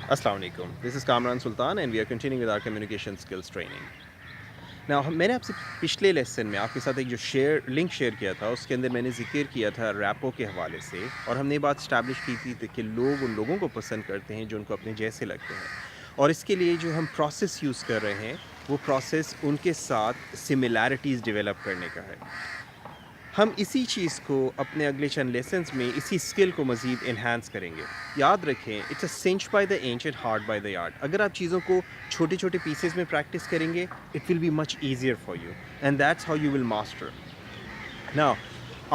Assalamu alaikum. This is Kamran Sultan and we are continuing with our communication skills training. Now میں نے آپ سے پچھلے lesson میں آپ کے ساتھ ایک جو لنک شیئر کیا تھا اس کے اندر میں نے ذکر کیا تھا ریپو کے حوالے سے، اور ہم نے یہ بات اسٹیبلش کی تھی کہ لوگ ان لوگوں کو پسند کرتے ہیں جو ان کو اپنے جیسے لگتے ہیں، اور اس کے لیے جو ہم پروسیس یوز کر رہے ہیں وہ پروسیس ان کے ساتھ سملیرٹیز ڈیولپ کرنے کا ہے۔ ہم اسی چیز کو اپنے اگلے چند لیسنز میں اسی اسکل کو مزید انہانس کریں گے۔ یاد رکھیں it's a cinch by the inch and hard by the yard. اگر آپ چیزوں کو چھوٹے چھوٹے پیسز میں پریکٹس کریں گے it will be much easier for you and that's how you will master. Now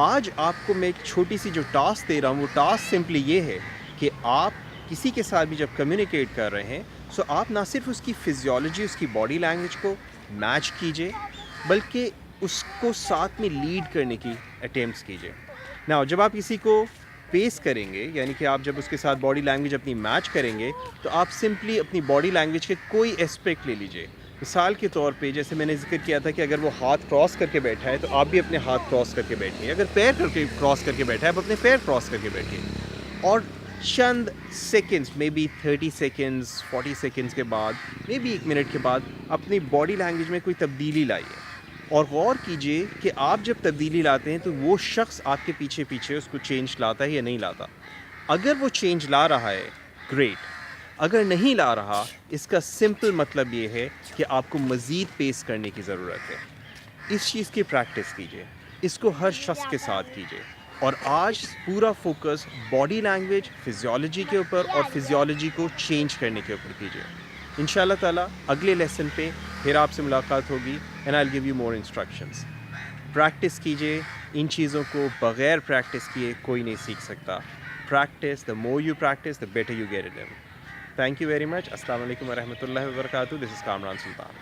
آج آپ کو میں ایک چھوٹی سی جو ٹاسک دے رہا ہوں وہ ٹاسک سمپلی یہ ہے کہ آپ کسی کے ساتھ بھی جب کمیونیکیٹ کر رہے ہیں سو آپ نہ صرف اس کی فزیولوجی، اس کی باڈی لینگویج کو میچ کیجئے بلکہ اس کو ساتھ میں لیڈ کرنے کی اٹیمپٹس کیجئے۔ ناؤ جب آپ کسی کو پیس کریں گے، یعنی کہ آپ جب اس کے ساتھ باڈی لینگویج اپنی میچ کریں گے تو آپ سمپلی اپنی باڈی لینگویج کے کوئی اسپیکٹ لے لیجئے۔ مثال کے طور پہ جیسے میں نے ذکر کیا تھا کہ اگر وہ ہاتھ کراس کر کے بیٹھا ہے تو آپ بھی اپنے ہاتھ کراس کر کے بیٹھیں، اگر پیر کراس کر کے بیٹھا ہے آپ اپنے پیر کراس کر کے بیٹھیں، اور چند seconds maybe 30 seconds 40 seconds کے بعد مے بی 1 منٹ کے بعد اپنی باڈی لینگویج میں کوئی تبدیلی لائیے، اور غور کیجئے کہ آپ جب تبدیلی لاتے ہیں تو وہ شخص آپ کے پیچھے پیچھے اس کو چینج لاتا ہے یا نہیں لاتا۔ اگر وہ چینج لا رہا ہے گریٹ، اگر نہیں لا رہا اس کا سمپل مطلب یہ ہے کہ آپ کو مزید پیس کرنے کی ضرورت ہے۔ اس چیز کی پریکٹس کیجئے، اس کو ہر شخص کے ساتھ کیجئے، اور آج پورا فوکس باڈی لینگویج فزیولوجی کے اوپر اور فزیولوجی کو چینج کرنے کے اوپر کیجئے۔ انشاءاللہ تعالیٰ اگلے لیسن پہ پھر آپ سے ملاقات ہوگی and I will give you more instructions. Practice کیجئے، ان چیزوں کو بغیر پریکٹس کیے کوئی نہیں سیکھ سکتا۔ Practice, the more you practice the better you get it in. Thank you very much. Assalamu alaikum wa rahmatullahi wa barakatuh. This is Kamran Sultan.